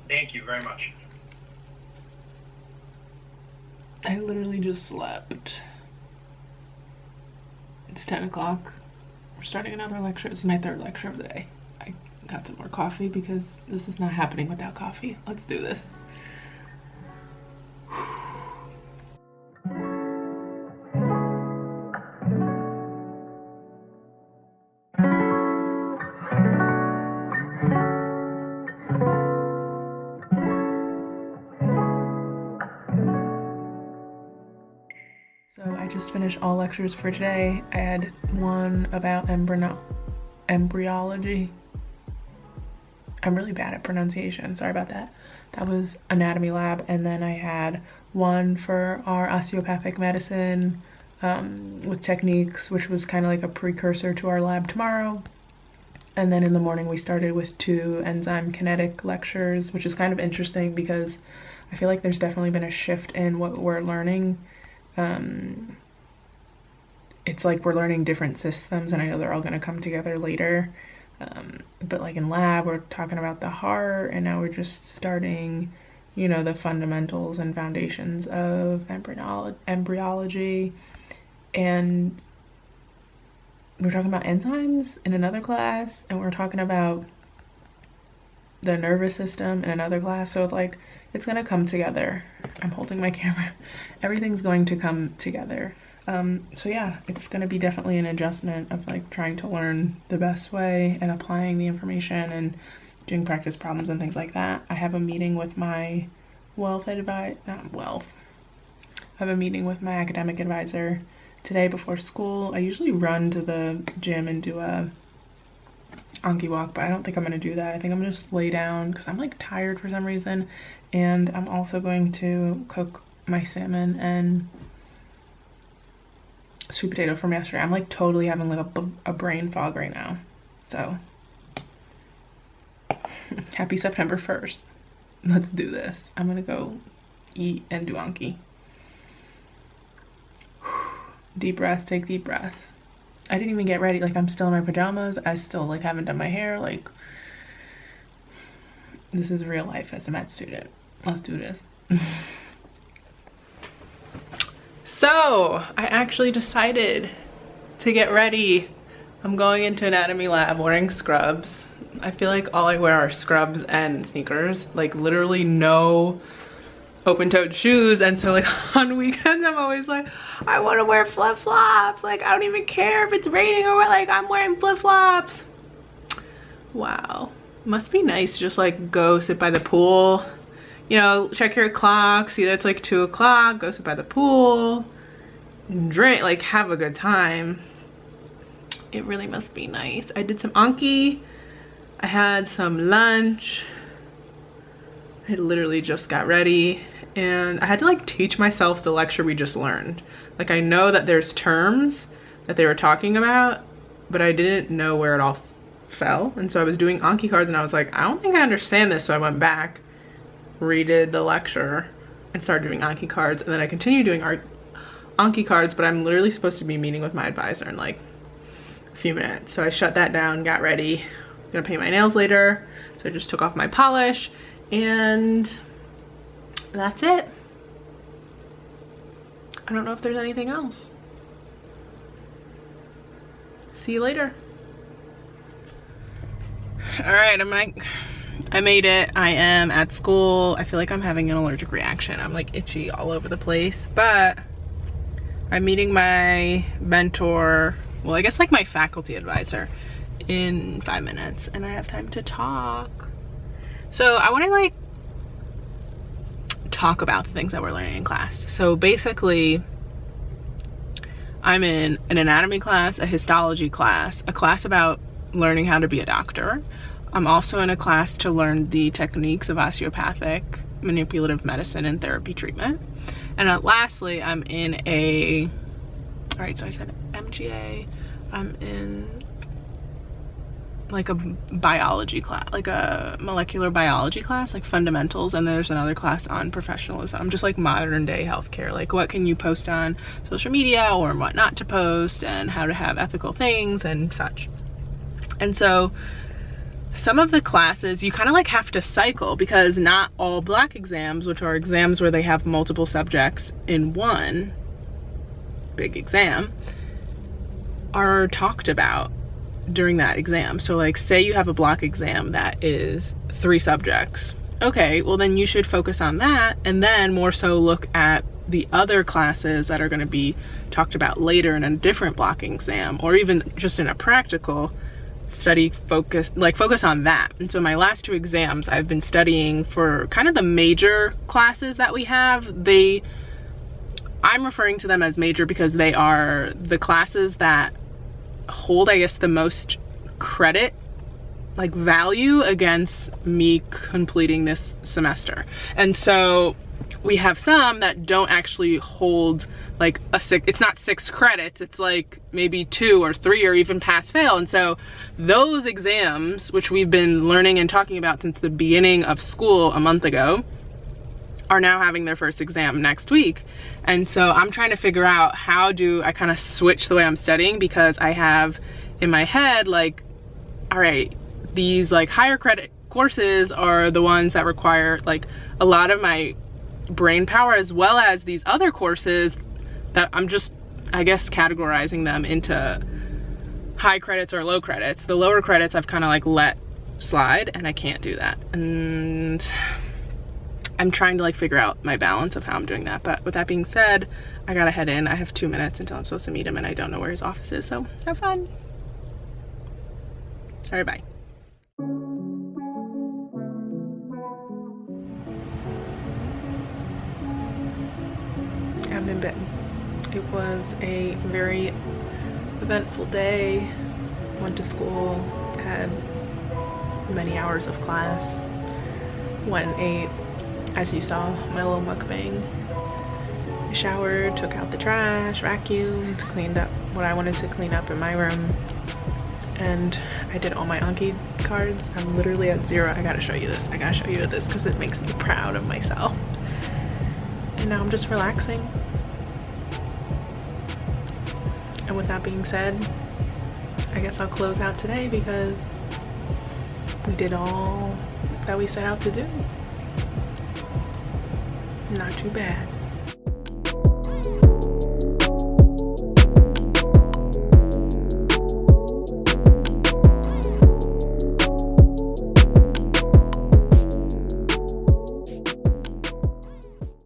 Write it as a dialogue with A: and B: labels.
A: Thank you very much.
B: I literally just slept. It's 10 o'clock. We're starting another lecture. This is my third lecture of the day. I got some more coffee because this is not happening without coffee. Let's do this. So I just finished all lectures for today. I had one about embryology. I'm really bad at pronunciation, sorry about that. That was anatomy lab, and then I had one for our osteopathic medicine with techniques, which was kind of like a precursor to our lab tomorrow. And then in the morning we started with 2 enzyme kinetic lectures, which is kind of interesting because I feel like there's definitely been a shift in what we're learning. It's like we're learning different systems, and I know they're all going to come together later. But like in lab, we're talking about the heart, and now we're just starting, you know, the fundamentals and foundations of embryology. And we're talking about enzymes in another class, and we're talking about the nervous system in another class. So it's like, it's gonna come together. I'm holding my camera. Everything's going to come together. So yeah, it's gonna be definitely an adjustment of like trying to learn the best way and applying the information and doing practice problems and things like that. I have a meeting with my I have a meeting with my academic advisor today before school. I usually run to the gym and do a Anki walk, but I don't think I'm gonna do that. I think I'm gonna just lay down because I'm like tired for some reason. And I'm also going to cook my salmon and sweet potato from yesterday. I'm like totally having like a brain fog right now. So happy September 1st. Let's do this. I'm gonna go eat and do Anki. Deep breath, take deep breaths. I didn't even get ready. Like, I'm still in my pajamas. I still like haven't done my hair. Like, this is real life as a med student. Let's do this. So I actually decided to get ready. I'm going into anatomy lab wearing scrubs. I feel like all I wear are scrubs and sneakers. Like literally no open-toed shoes. And so like on weekends I'm always like, I want to wear flip-flops. Like I don't even care if it's raining or what, like I'm wearing flip-flops. Wow, must be nice to just like go sit by the pool, you know, check your clock, see that it's like 2 o'clock, go sit by the pool, drink, like have a good time. It really must be nice. I did some Anki, I had some lunch, I literally just got ready, and I had to like teach myself the lecture we just learned. Like I know that there's terms that they were talking about, but I didn't know where it all fell. And so I was doing Anki cards and I was like, I don't think I understand this. So I went back, redid the lecture, and started doing Anki cards. And then I continued doing Anki cards, but I'm literally supposed to be meeting with my advisor in like a few minutes. So I shut that down, got ready. I'm gonna paint my nails later. So I just took off my polish and that's it. I don't know if there's anything else. See you later. All right, I made it. I am at school. I feel like I'm having an allergic reaction. I'm like itchy all over the place, but I'm meeting my mentor, well, I guess like my faculty advisor in 5 minutes, and I have time to talk. So I want to like talk about the things that we're learning in class. So basically, I'm in an anatomy class, a histology class, a class about learning how to be a doctor. I'm also in a class to learn the techniques of osteopathic manipulative medicine and therapy treatment. And lastly, I'm in a, all right, so I said MGA, I'm in like a biology class, like a molecular biology class, like fundamentals, and there's another class on professionalism, just like modern day healthcare, like what can you post on social media or what not to post and how to have ethical things and such. And so some of the classes you kind of like have to cycle, because not all block exams, which are exams where they have multiple subjects in one big exam, are talked about during that exam. So like, say you have a block exam that is 3 subjects. Okay, well then you should focus on that, and then more so look at the other classes that are going to be talked about later in a different blocking exam, or even just in a practical study focus on that. And so my last 2 exams, I've been studying for kind of the major classes that we have. I'm referring to them as major because they are the classes that hold, I guess, the most credit, like value, against me completing this semester. And so we have some that don't actually hold like it's not 6 credits, it's like maybe 2 or 3 or even pass fail. And so those exams, which we've been learning and talking about since the beginning of school a month ago, are now having their first exam next week. And so I'm trying to figure out how do I kind of switch the way I'm studying, because I have in my head like, all right, these like higher credit courses are the ones that require like a lot of my brain power, as well as these other courses that I'm just, I guess, categorizing them into high credits or low credits. The lower credits I've kind of like let slide, and I can't do that. And I'm trying to like figure out my balance of how I'm doing that. But with that being said, I gotta head in. I have 2 minutes until I'm supposed to meet him, and I don't know where his office is, so have fun. All right, bye. I'm in bed. It was a very eventful day. Went to school, had many hours of class, went and ate, as you saw, my little mukbang. I showered, took out the trash, vacuumed, cleaned up what I wanted to clean up in my room, and I did all my Anki cards. I'm literally at 0. I gotta show you this. I gotta show you this because it makes me proud of myself. And now I'm just relaxing. And with that being said, I guess I'll close out today because we did all that we set out to do. Not too bad.